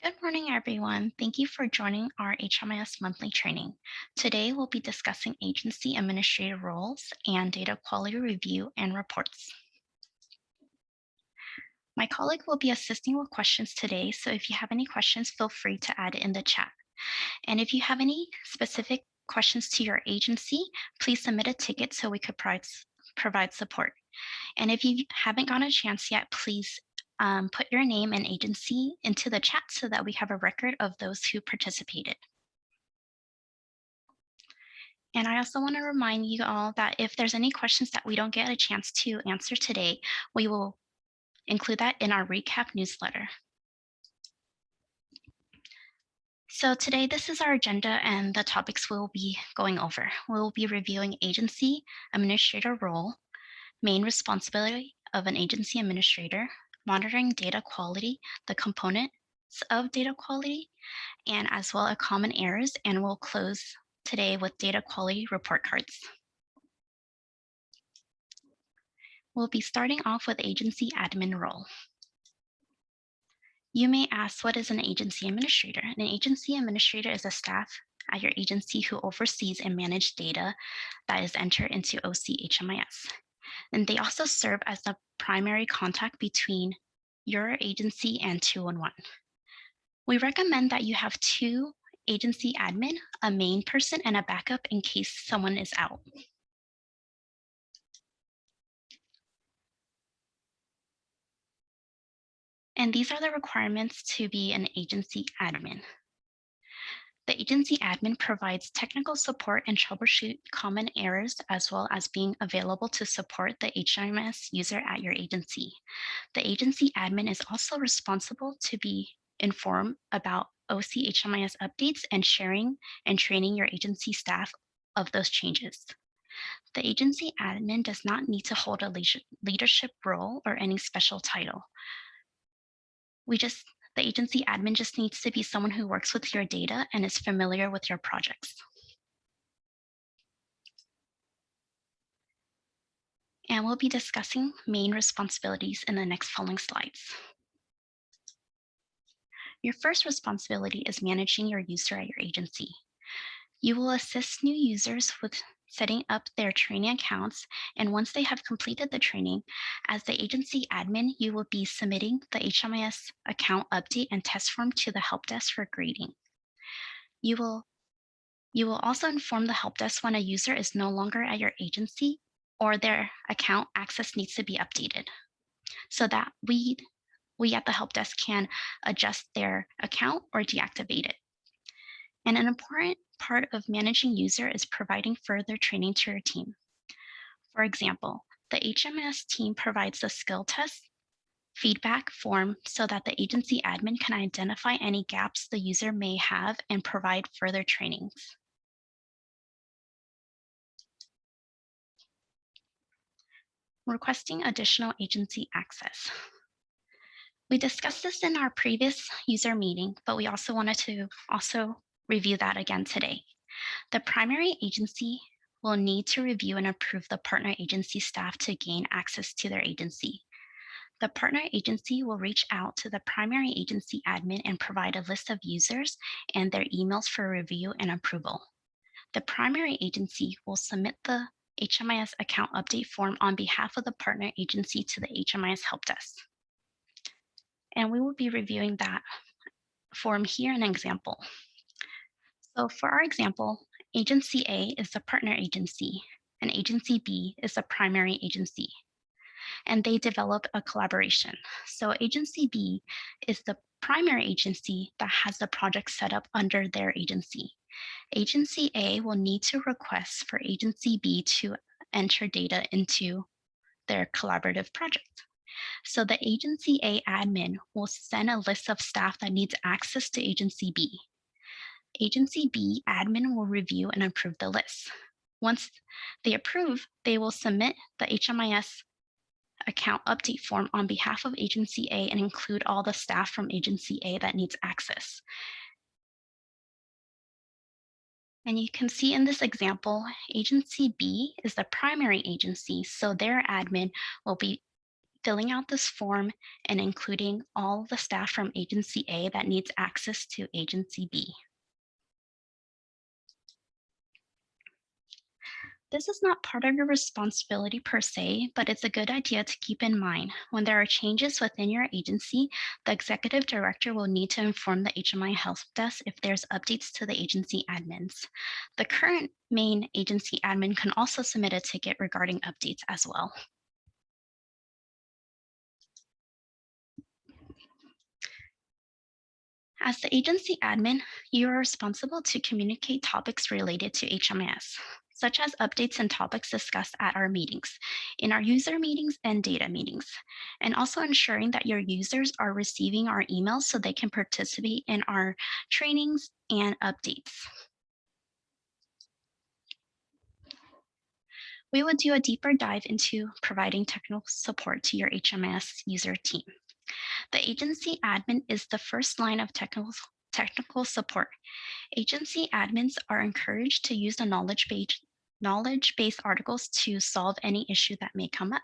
Good morning, everyone. Thank you for joining our HMIS monthly training. Today, we'll be discussing agency administrative roles and data quality review and reports. My colleague will be assisting with questions today, so if you have any questions, feel free to add it in the chat. And if you have any specific questions to your agency, please submit a ticket so we could provide support. And if you haven't gotten a chance yet, please put your name and agency into the chat so that we have a record of those who participated. And I also want to remind you all that if there's any questions that we don't get a chance to answer today, we will include that in our recap newsletter. So today, this is our agenda and the topics we'll be going over. We'll be reviewing agency administrator role, main responsibility of an agency administrator, monitoring data quality, the components of data quality, and as well as common errors, and we'll close today with data quality report cards. We'll be starting off with agency admin role. You may ask, what is an agency administrator? An agency administrator is a staff at your agency who oversees and manages data that is entered into HMIS. And they also serve as the primary contact between your agency and 211. We recommend that you have two agency admin, a main person, and a backup in case someone is out. And these are the requirements to be an agency admin. The agency admin provides technical support and troubleshoot common errors, as well as being available to support the HMIS user at your agency. The agency admin is also responsible to be informed about HMIS updates and sharing and training your agency staff of those changes. The agency admin does not need to hold a leadership role or any special title. The agency admin just needs to be someone who works with your data and is familiar with your projects. And we'll be discussing main responsibilities in the next following slides. Your first responsibility is managing your user at your agency. You will assist new users with setting up their training accounts, and once they have completed the training, as the agency admin, you will be submitting the HMIS account update and test form to the help desk for grading. You will also inform the help desk when a user is no longer at your agency or their account access needs to be updated, so that we at the help desk can adjust their account or deactivate it. And an important part of managing user is providing further training to your team. For example, the HMIS team provides the skill test feedback form so that the agency admin can identify any gaps the user may have and provide further trainings. Requesting additional agency access. We discussed this in our previous user meeting, but we also wanted to review that again today. The primary agency will need to review and approve the partner agency staff to gain access to their agency. The partner agency will reach out to the primary agency admin and provide a list of users and their emails for review and approval. The primary agency will submit the HMIS account update form on behalf of the partner agency to the HMIS help desk. And we will be reviewing that form here in an example. So for our example, agency A is the partner agency and agency B is the primary agency, and they develop a collaboration. So agency B is the primary agency that has the project set up under their agency. Agency A will need to request for agency B to enter data into their collaborative project. So the agency A admin will send a list of staff that needs access to agency B. Agency B admin will review and approve the list. Once they approve, they will submit the HMIS account update form on behalf of agency A and include all the staff from agency A that needs access. And you can see in this example, agency B is the primary agency, so their admin will be filling out this form and including all the staff from Agency A that needs access to Agency B. This is not part of your responsibility per se, but it's a good idea to keep in mind. When there are changes within your agency, the executive director will need to inform the HMI help desk if there's updates to the agency admins. The current main agency admin can also submit a ticket regarding updates as well. As the agency admin, you are responsible to communicate topics related to HMIS, such as updates and topics discussed at our meetings, in our user meetings and data meetings, and also ensuring that your users are receiving our emails so they can participate in our trainings and updates. We will do a deeper dive into providing technical support to your HMIS user team. The agency admin is the first line of technical support. Agency admins are encouraged to use the knowledge-based articles to solve any issue that may come up.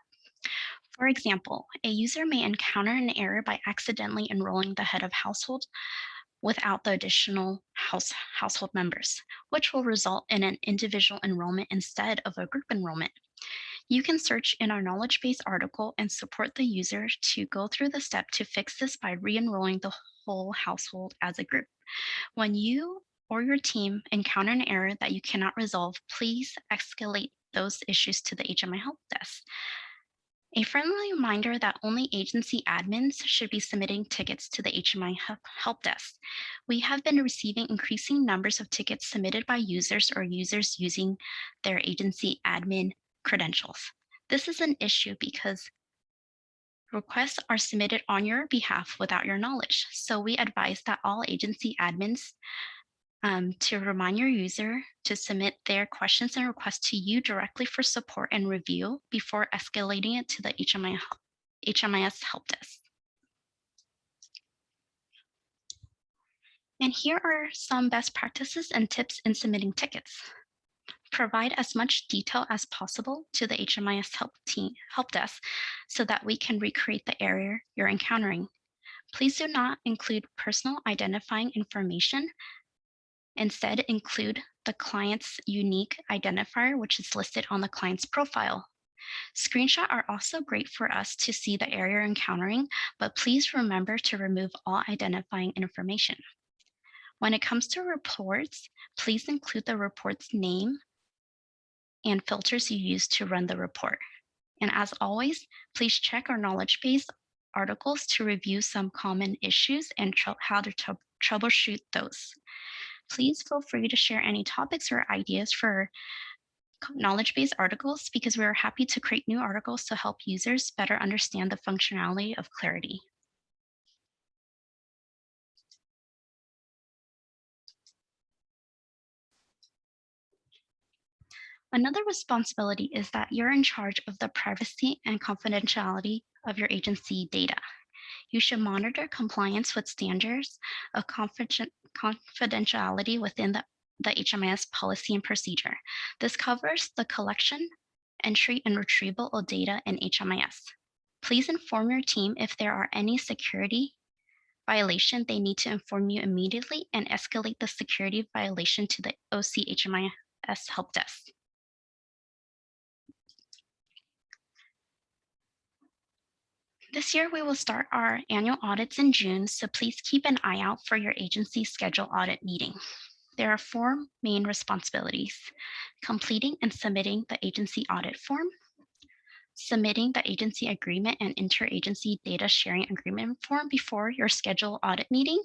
For example, a user may encounter an error by accidentally enrolling the head of household without the additional household members, which will result in an individual enrollment instead of a group enrollment. You can search in our knowledge-based article and support the user to go through the step to fix this by re-enrolling the whole household as a group. When you or your team encounter an error that you cannot resolve, please escalate those issues to the HMI help desk. A friendly reminder that only agency admins should be submitting tickets to the HMI help desk. We have been receiving increasing numbers of tickets submitted by users or users using their agency admin credentials. This is an issue because requests are submitted on your behalf without your knowledge. So we advise that all agency admins to remind your user to submit their questions and requests to you directly for support and review before escalating it to the HMIS help desk. And here are some best practices and tips in submitting tickets. Provide as much detail as possible to the HMIS help desk so that we can recreate the error you're encountering. Please do not include personal identifying information. Instead, include the client's unique identifier, which is listed on the client's profile. Screenshots are also great for us to see the error you're encountering, but please remember to remove all identifying information. When it comes to reports, please include the report's name and filters you use to run the report. And as always, please check our knowledge-based articles to review some common issues and how to troubleshoot those. Please feel free to share any topics or ideas for knowledge-based articles because we are happy to create new articles to help users better understand the functionality of Clarity. Another responsibility is that you're in charge of the privacy and confidentiality of your agency data. You should monitor compliance with standards of confidentiality within the HMIS policy and procedure. This covers the collection, entry, and retrieval of data in HMIS. Please inform your team if there are any security violation. They need to inform you immediately and escalate the security violation to the OC HMIS help desk. This year, we will start our annual audits in June, so please keep an eye out for your agency scheduled audit meeting. There are 4 main responsibilities: completing and submitting the agency audit form, submitting the agency agreement and interagency data sharing agreement form before your scheduled audit meeting,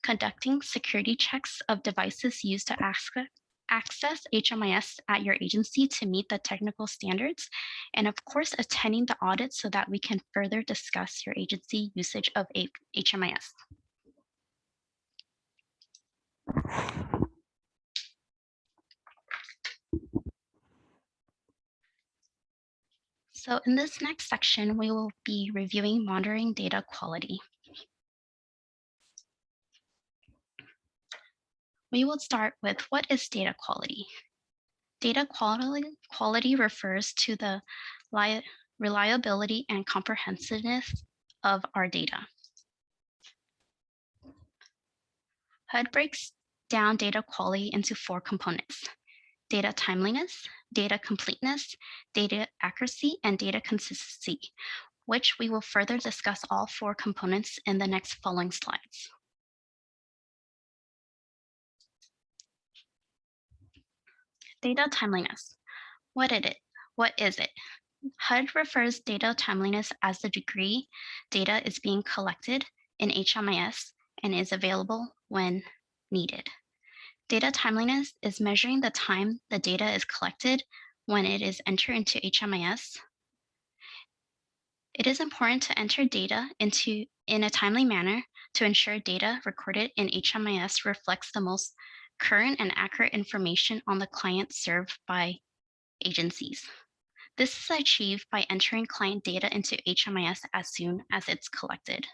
conducting security checks of devices used to access HMIS at your agency to meet the technical standards, and of course, attending the audit so that we can further discuss your agency usage of HMIS. So in this next section, we will be reviewing monitoring data quality. We will start with what is data quality? Data quality refers to the reliability, and comprehensiveness of our data. HUD breaks down data quality into 4 components: data timeliness, data completeness, data accuracy, and data consistency, which we will further discuss all 4 components in the next following slides. Data timeliness. What is it? HUD refers data timeliness as the degree data is being collected in HMIS and is available when needed. Data timeliness is measuring the time the data is collected when it is entered into HMIS. It is important to enter data in a timely manner to ensure data recorded in HMIS reflects the most current and accurate information on the client served by agencies. This is achieved by entering client data into HMIS as soon as it's collected.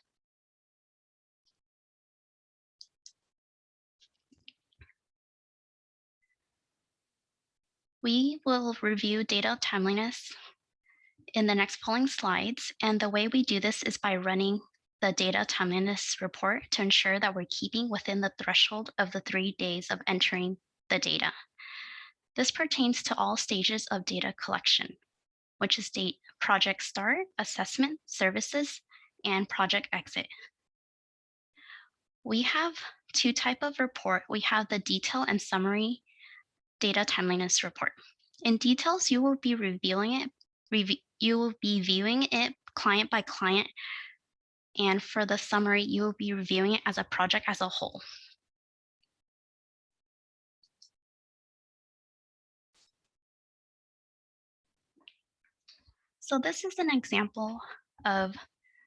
We will review data timeliness in the next following slides, and the way we do this is by running the data timeliness report to ensure that we're keeping within the threshold of the 3 days of entering the data. This pertains to all stages of data collection, which is project start, assessment, services, and project exit. We have 2 types of report. We have the detail and summary data timeliness report. In details, you will be viewing it client by client, and for the summary, you will be reviewing it as a project as a whole. So this is an example of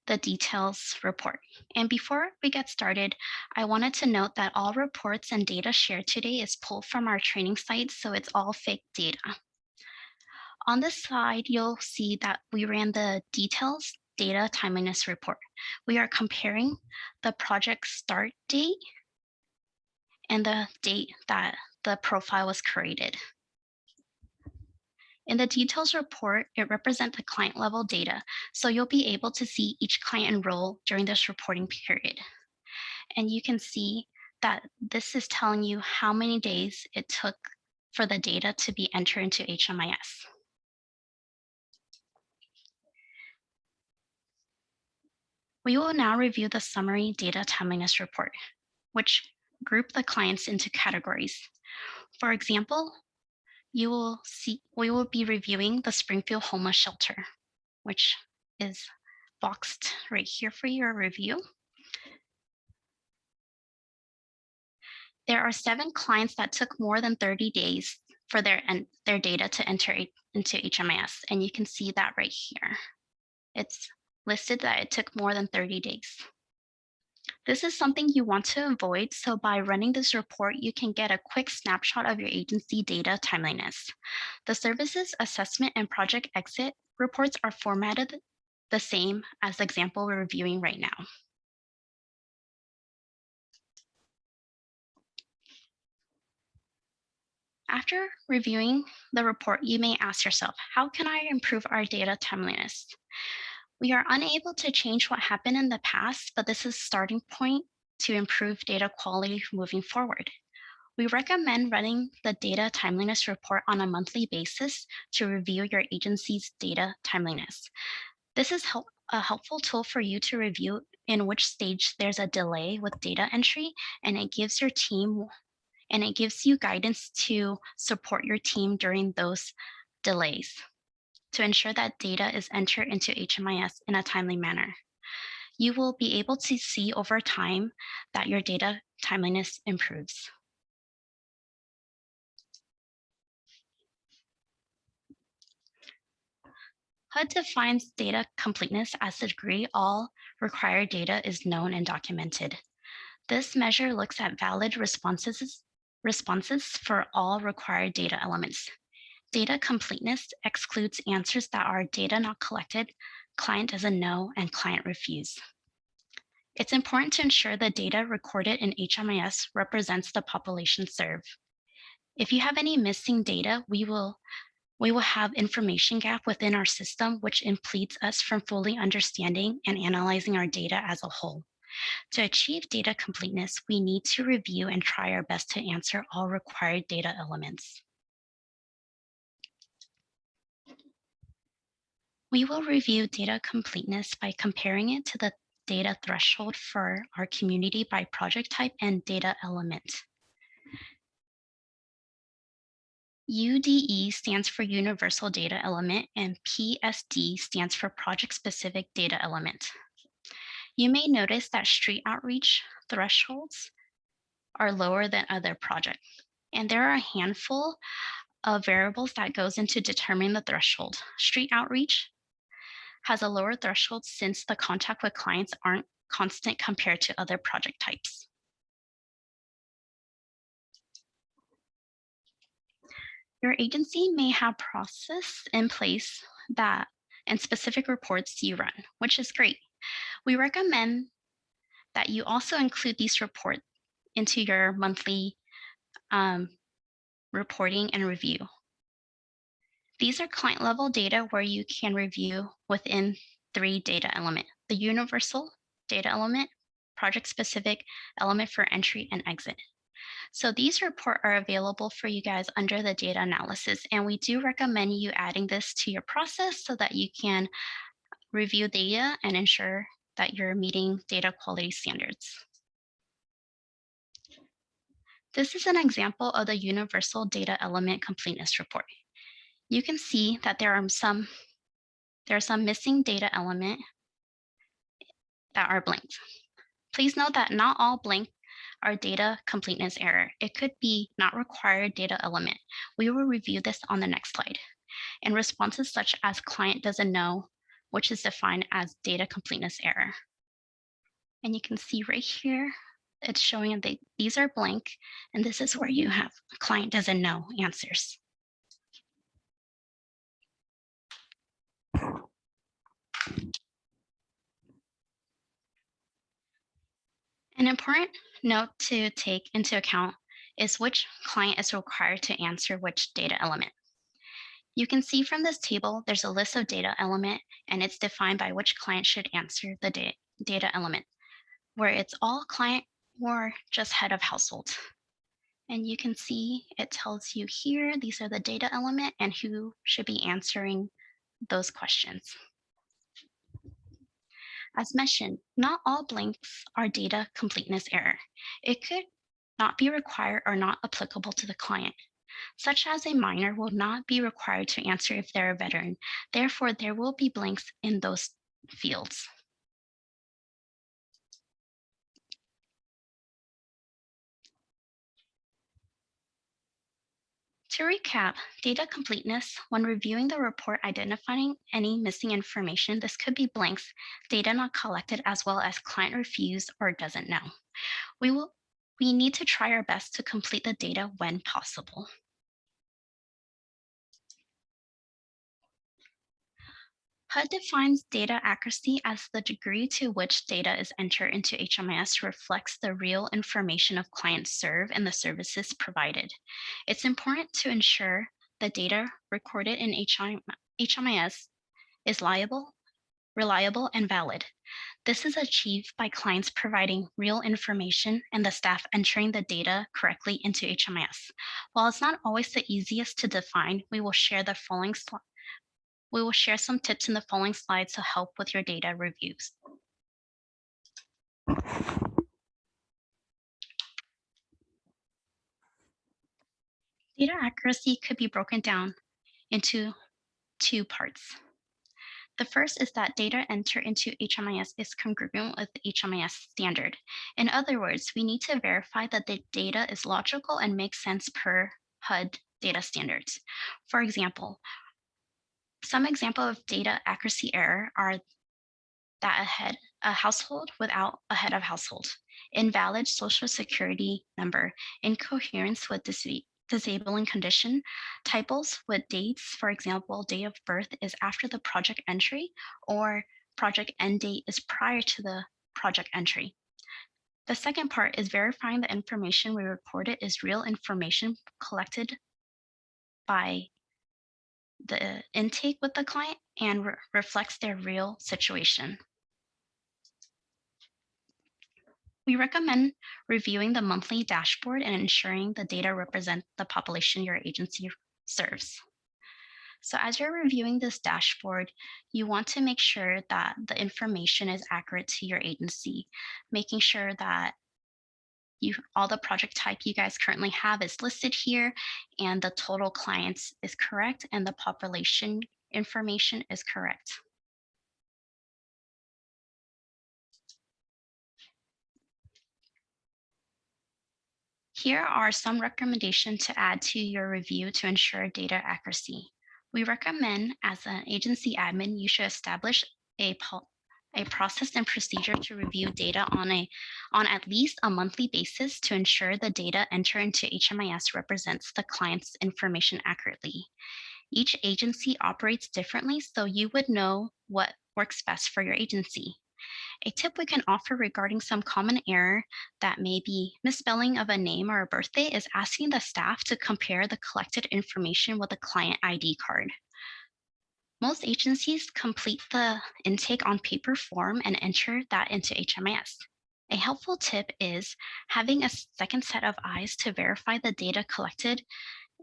the details report. And before we get started, I wanted to note that all reports and data shared today is pulled from our training site, so it's all fake data. On this slide, you'll see that we ran the details data timeliness report. We are comparing the project start date and the date that the profile was created. In the details report, it represents the client level data, so you'll be able to see each client enroll during this reporting period. And you can see that this is telling you how many days it took for the data to be entered into HMIS. We will now review the summary data timeliness report, which group the clients into categories. For example, we will be reviewing the Springfield Homeless Shelter, which is boxed right here for your review. There are 7 clients that took more than 30 days for their data to enter into HMIS, and you can see that right here. It's listed that it took more than 30 days. This is something you want to avoid, so by running this report, you can get a quick snapshot of your agency data timeliness. The services assessment and project exit reports are formatted the same as the example we're reviewing right now. After reviewing the report, you may ask yourself, how can I improve our data timeliness? We are unable to change what happened in the past, but this is a starting point to improve data quality moving forward. We recommend running the data timeliness report on a monthly basis to review your agency's data timeliness. This is a helpful tool for you to review in which stage there's a delay with data entry, and it gives you guidance to support your team during those delays to ensure that data is entered into HMIS in a timely manner. You will be able to see over time that your data timeliness improves. HUD defines data completeness as the degree all required data is known and documented. This measure looks at valid responses for all required data elements. Data completeness excludes answers that are data not collected, client doesn't know, and client refuse. It's important to ensure the data recorded in HMIS represents the population served. If you have any missing data, we We will have information gap within our system, which impedes us from fully understanding and analyzing our data as a whole. To achieve data completeness, we need to review and try our best to answer all required data elements. We will review data completeness by comparing it to the data threshold for our community by project type and data element. UDE stands for Universal Data Element, and PSD stands for Project Specific Data Element. You may notice that street outreach thresholds are lower than other projects, and there are a handful of variables that goes into determining the threshold. Street outreach has a lower threshold since the contact with clients aren't constant compared to other project types. Your agency may have process in place and specific reports you run, which is great. We recommend that you also include these reports into your monthly reporting and review. These are client level data where you can review within 3 data elements: the universal data element, project specific element for entry and exit. So these reports are available for you guys under the data analysis, and we do recommend you adding this to your process so that you can review data and ensure that you're meeting data quality standards. This is an example of the Universal Data Element Completeness Report. You can see that there are some missing data elements that are blanked. Please note that not all blank are data completeness error. It could be not required data element. We will review this on the next slide. And responses such as client doesn't know, which is defined as data completeness error. And you can see right here, it's showing that these are blank, and this is where you have client doesn't know answers. An important note to take into account is which client is required to answer which data element. You can see from this table, there's a list of data element, and it's defined by which client should answer the data element, where it's all client or just head of household. And you can see it tells you here, these are the data element and who should be answering those questions. As mentioned, not all blanks are data completeness error. It could not be required or not applicable to the client, such as a minor will not be required to answer if they're a veteran. Therefore, there will be blanks in those fields. To recap, data completeness, when reviewing the report, identifying any missing information, this could be blanks, data not collected, as well as client refused or doesn't know. We need to try our best to complete the data when possible. HUD defines data accuracy as the degree to which data is entered into HMIS reflects the real information of clients served and the services provided. It's important to ensure the data recorded in HMIS is reliable, and valid. This is achieved by clients providing real information and the staff entering the data correctly into HMIS. While it's not always the easiest to define, we will share some tips in the following slides to help with your data reviews. Data accuracy could be broken down into 2 parts. The first is that data entered into HMIS is congruent with the HMIS standard. In other words, we need to verify that the data is logical and makes sense per HUD data standards. For example, some example of data accuracy error are that a household without a head of household, invalid social security number, incoherence with disabling condition, typos with dates, for example, day of birth is after the project entry or project end date is prior to the project entry. The second part is verifying the information we reported is real information collected by the intake with the client and reflects their real situation. We recommend reviewing the monthly dashboard and ensuring the data represent the population your agency serves. So as you're reviewing this dashboard, you want to make sure that the information is accurate to your agency, making sure that all the project type you guys currently have is listed here and the total clients is correct and the population information is correct. Here are some recommendations to add to your review to ensure data accuracy. We recommend, as an agency admin, you should establish a process and procedure to review data on at least a monthly basis to ensure the data entered into HMIS represents the client's information accurately. Each agency operates differently, so you would know what works best for your agency. A tip we can offer regarding some common error that may be misspelling of a name or a birthday is asking the staff to compare the collected information with a client ID card. Most agencies complete the intake on paper form and enter that into HMIS. A helpful tip is having a second set of eyes to verify the data collected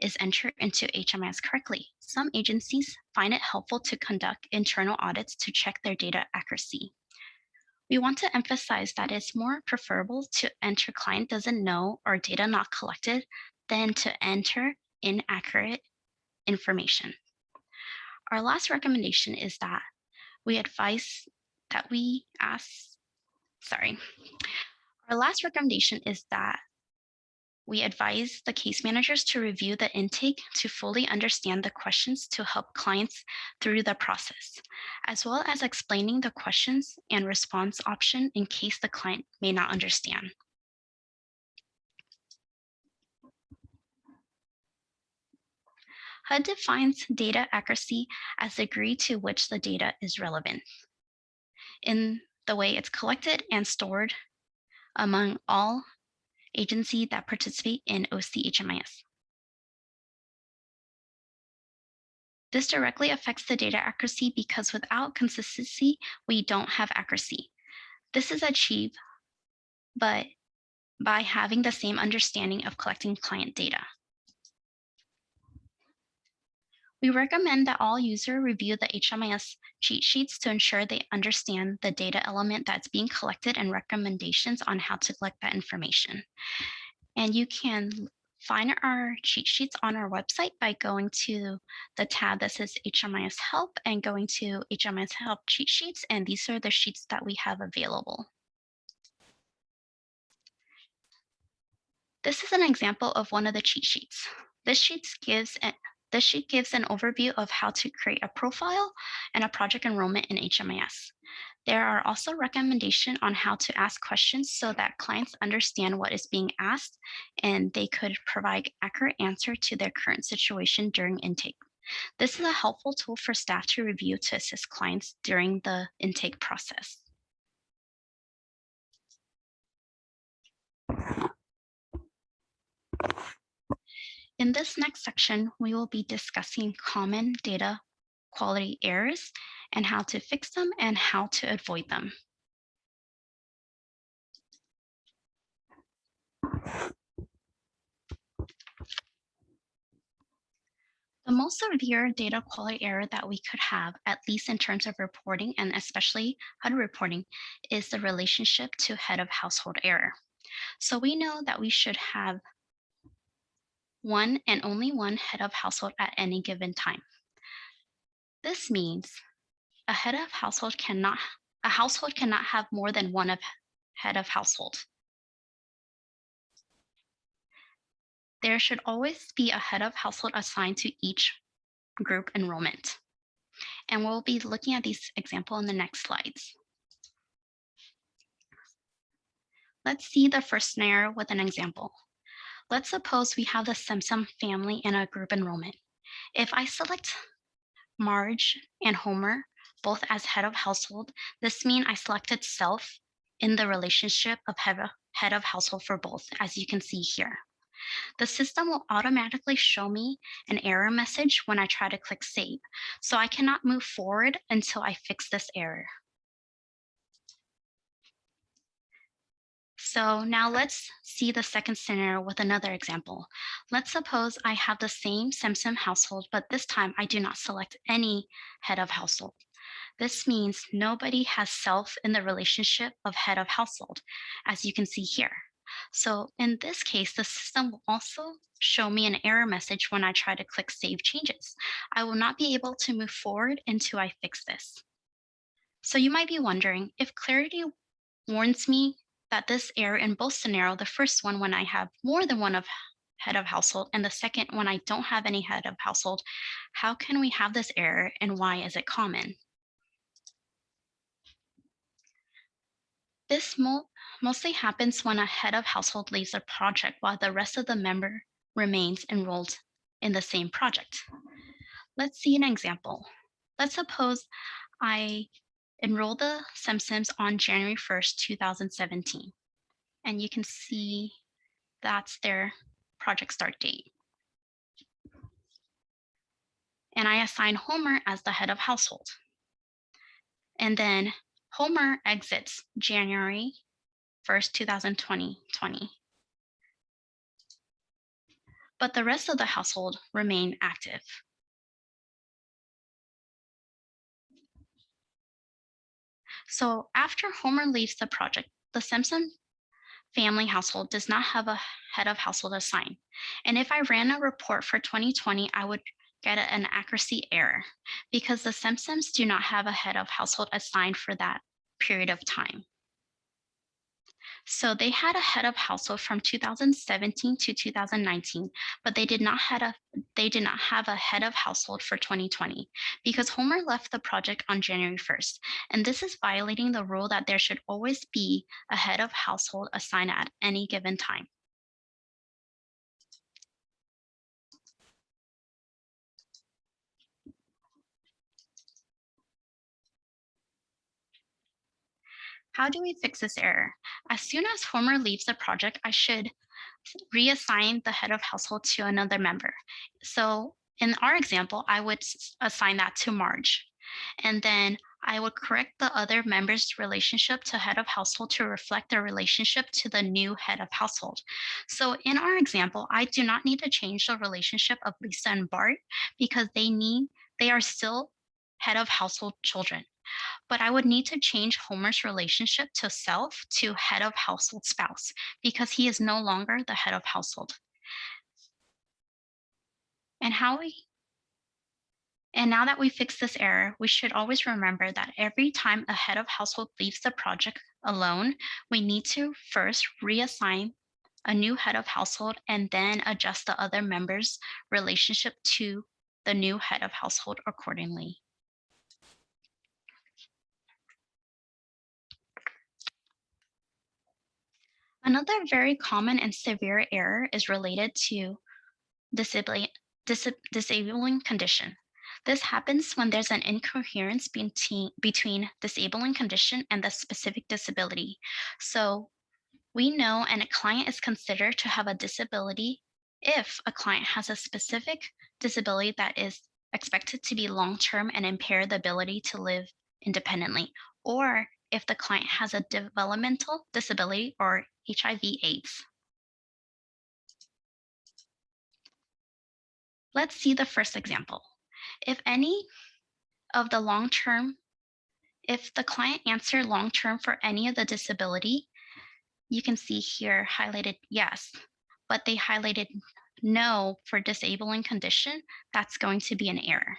is entered into HMIS correctly. Some agencies find it helpful to conduct internal audits to check their data accuracy. We want to emphasize that it's more preferable to enter client doesn't know or data not collected than to enter inaccurate information. Our last recommendation is that we advise that we ask, sorry. Our last recommendation is that we advise the case managers to review the intake to fully understand the questions to help clients through the process, as well as explaining the questions and response option in case the client may not understand. HUD defines data accuracy as the degree to which the data is relevant in the way it's collected and stored among all agencies that participate in OCHMIS. This directly affects the data accuracy because without consistency, we don't have accuracy. This is achieved but by having the same understanding of collecting client data. We recommend that all users review the HMIS cheat sheets to ensure they understand the data element that's being collected and recommendations on how to collect that information. And you can find our cheat sheets on our website by going to the tab that says HMIS Help and going to HMIS Help cheat sheets, and these are the sheets that we have available. This is an example of one of the cheat sheets. This sheet gives an overview of how to create a profile and a project enrollment in HMIS. There are also recommendations on how to ask questions so that clients understand what is being asked and they could provide accurate answer to their current situation during intake. This is a helpful tool for staff to review to assist clients during the intake process. In this next section, we will be discussing common data quality errors and how to fix them and how to avoid them. The most severe data quality error that we could have, at least in terms of reporting and especially HUD reporting, is the relationship to head of household error. So we know that we should have one and only one head of household at any given time. This means a household cannot have more than one head of household. There should always be a head of household assigned to each group enrollment. And we'll be looking at these examples in the next slides. Let's see the first scenario with an example. Let's suppose we have the Simpson family in a group enrollment. If I select Marge and Homer both as head of household, this means I selected self in the relationship of head of household for both, as you can see here. The system will automatically show me an error message when I try to click save, so I cannot move forward until I fix this error. So now let's see the second scenario with another example. Let's suppose I have the same Simpson household, but this time I do not select any head of household. This means nobody has self in the relationship of head of household, as you can see here. So in this case, the system will also show me an error message when I try to click Save Changes. I will not be able to move forward until I fix this. So you might be wondering, if Clarity warns me that this error in both scenario, the first one when I have more than one of head of household and the second when I don't have any head of household, how can we have this error and why is it common? This mostly happens when a head of household leaves a project while the rest of the member remains enrolled in the same project. Let's see an example. Let's suppose I enroll the Simpsons on January 1st, 2017, and you can see that's their project start date. And I assign Homer as the head of household. And then Homer exits January 1st, 2020. But the rest of the household remain active. So after Homer leaves the project, the Simpson family household does not have a head of household assigned. And if I ran a report for 2020, I would get an accuracy error because the Simpsons do not have a head of household assigned for that period of time. So they had a head of household from 2017 to 2019, but they did not have a head of household for 2020 because Homer left the project on January 1st. And this is violating the rule that there should always be a head of household assigned at any given time. How do we fix this error? As soon as Homer leaves the project, I should reassign the head of household to another member. So in our example, I would assign that to Marge. And then I would correct the other member's relationship to head of household to reflect their relationship to the new head of household. So in our example, I do not need to change the relationship of Lisa and Bart because they are still head of household children. But I would need to change Homer's relationship to self to head of household spouse because he is no longer the head of household. And now that we fixed this error, we should always remember that every time a head of household leaves the project alone, we need to first reassign a new head of household and then adjust the other members' relationship to the new head of household accordingly. Another very common and severe error is related to disabling condition. This happens when there's an incoherence between disabling condition and the specific disability. So we know a client is considered to have a disability if a client has a specific disability that is expected to be long-term and impair the ability to live independently, or if the client has a developmental disability or HIV/AIDS. Let's see the first example. If any of the if the client answered long-term for any of the disability, you can see here highlighted yes, but they highlighted no for disabling condition, that's going to be an error.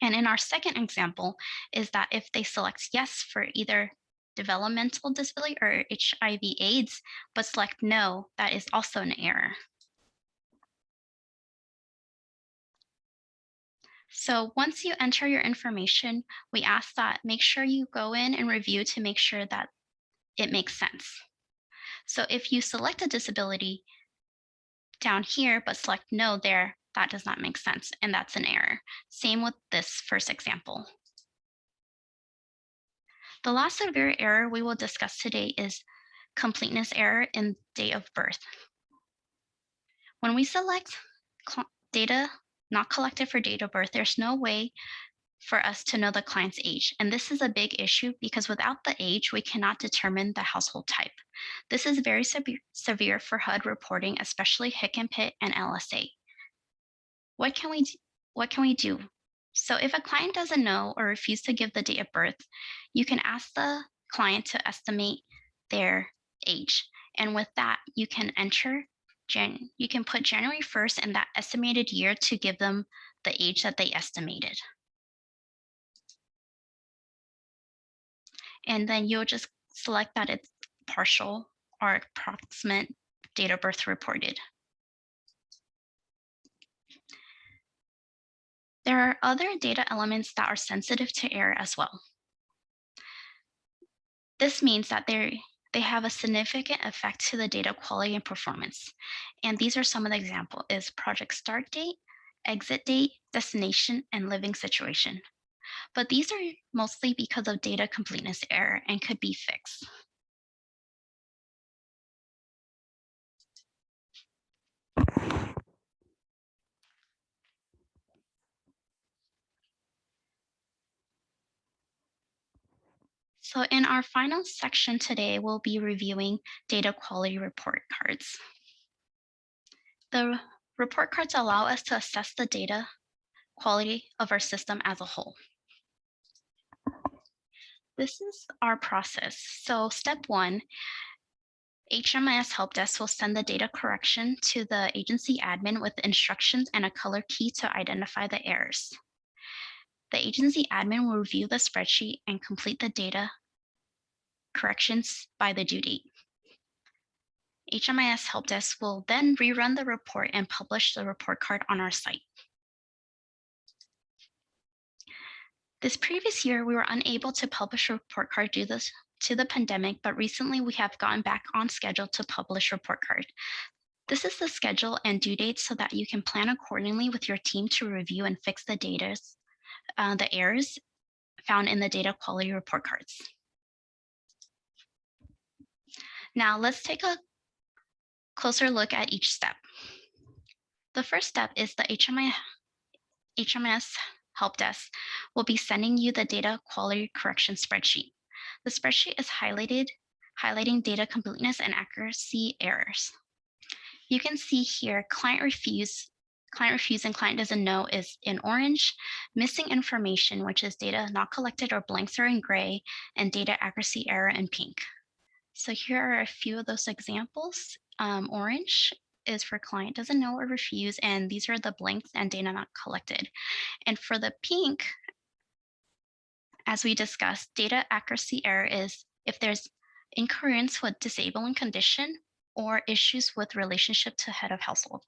And in our second example is that if they select yes for either developmental disability or HIV/AIDS, but select no, that is also an error. So once you enter your information, we ask that make sure you go in and review to make sure that it makes sense. So if you select a disability down here, but select no there, that does not make sense, and that's an error. Same with this first example. The last severe error we will discuss today is completeness error in date of birth. When we select data not collected for date of birth, there's no way for us to know the client's age. And this is a big issue because without the age, we cannot determine the household type. This is very severe for HUD reporting, especially HIC and PIT and LSA. What can we do? So if a client doesn't know or refuse to give the date of birth, you can ask the client to estimate their age. And with that, you can put January 1st in that estimated year to give them the age that they estimated. And then you'll just select that it's partial or approximate date of birth reported. There are other data elements that are sensitive to error as well. This means that they have a significant effect to the data quality and performance. And these are some of the examples: is project start date, exit date, destination, and living situation. But these are mostly because of data completeness error and could be fixed. So in our final section today, we'll be reviewing data quality report cards. The report cards allow us to assess the data quality of our system as a whole. This is our process. So step 1, HMIS help desk will send the data correction to the agency admin with instructions and a color key to identify the errors. The agency admin will review the spreadsheet and complete the data corrections by the due date. HMIS help desk will then rerun the report and publish the report card on our site. This previous year, we were unable to publish a report card due to the pandemic, but recently we have gotten back on schedule to publish report card. This is the schedule and due dates so that you can plan accordingly with your team to review and fix the errors found in the data quality report cards. Now let's take a closer look at each step. The first step is the HMIS help desk will be sending you the data quality correction spreadsheet. The spreadsheet is highlighting data completeness and accuracy errors. You can see here client refuse and client doesn't know is in orange, missing information, which is data not collected or blanks are in gray, and data accuracy error in pink. So here are a few of those examples. Orange is for client doesn't know or refuse, and these are the blanks and data not collected. And for the pink, as we discussed, data accuracy error is if there's incoherence with disabling condition or issues with relationship to head of household.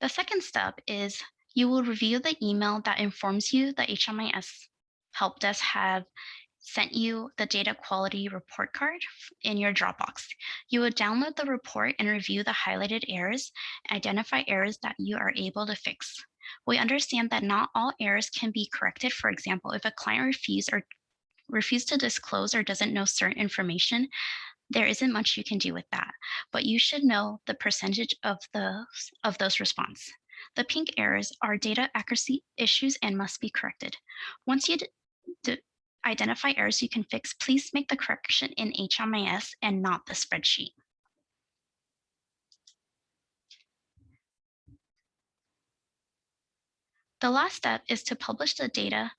The second step is you will review the email that informs you the HMIS help desk have sent you the data quality report card in your Dropbox. You will download the report and review the highlighted errors, identify errors that you are able to fix. We understand that not all errors can be corrected. For example, if a client refused to disclose or doesn't know certain information, there isn't much you can do with that, but you should know the percentage of those response. The pink errors are data accuracy issues and must be corrected. Once you identify errors you can fix, please make the correction in HMIS and not the spreadsheet. The last step is to publish the data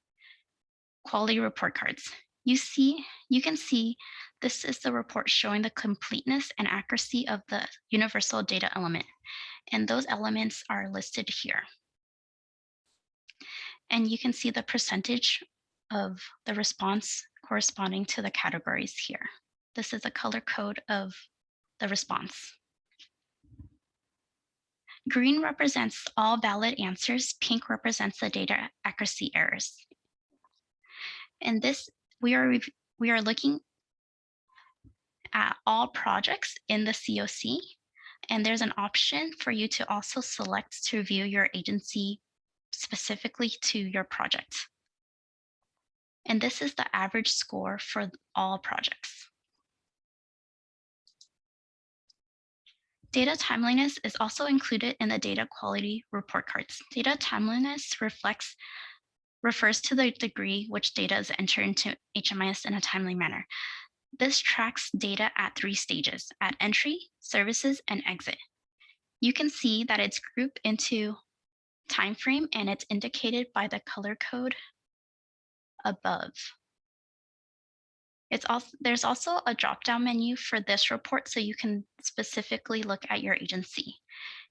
quality report cards. You can see this is the report showing the completeness and accuracy of the universal data element, and those elements are listed here. And you can see the percentage of the response corresponding to the categories here. This is a color code of the response. Green represents all valid answers, pink represents the data accuracy errors. And this, we are looking at all projects in the COC, and there's an option for you to also select to view your agency specifically to your project. And this is the average score for all projects. Data timeliness is also included in the data quality report cards. Data timeliness refers to the degree which data is entered into HMIS in a timely manner. This tracks data at 3 stages: at entry, services, and exit. You can see that it's grouped into time frame and it's indicated by the color code above. There's also a drop-down menu for this report so you can specifically look at your agency.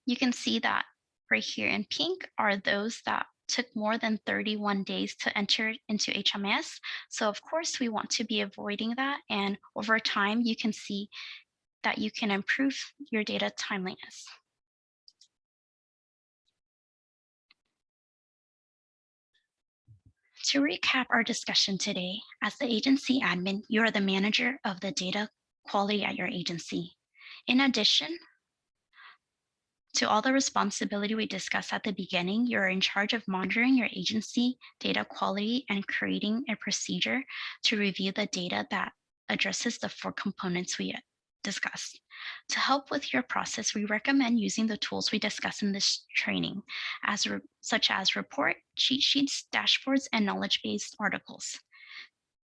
You can see that right here in pink are those that took more than 31 days to enter into HMIS. So of course we want to be avoiding that, and over time you can see that you can improve your data timeliness. To recap our discussion today, as the agency admin, you are the manager of the data quality at your agency. In addition to all the responsibility we discussed at the beginning, you're in charge of monitoring your agency data quality and creating a procedure to review the data that addresses the 4 components we discussed. To help with your process, we recommend using the tools we discuss in this training, such as report, cheat sheets, dashboards, and knowledge-based articles.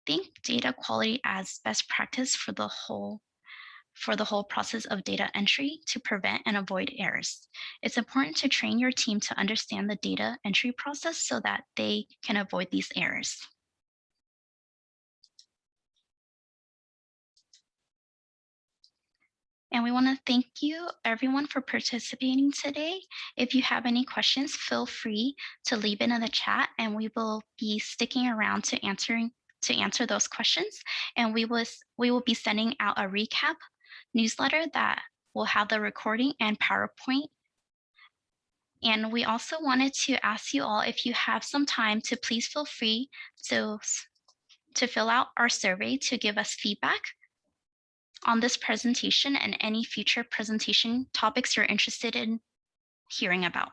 Think data quality as best practice for the whole process of data entry to prevent and avoid errors. It's important to train your team to understand the data entry process so that they can avoid these errors. And we want to thank you everyone for participating today. If you have any questions, feel free to leave it in the chat and we will be sticking around to answer those questions. And we will be sending out a recap newsletter that will have the recording and PowerPoint. And we also wanted to ask you all, if you have some time, to please feel free to fill out our survey to give us feedback on this presentation and any future presentation topics you're interested in hearing about.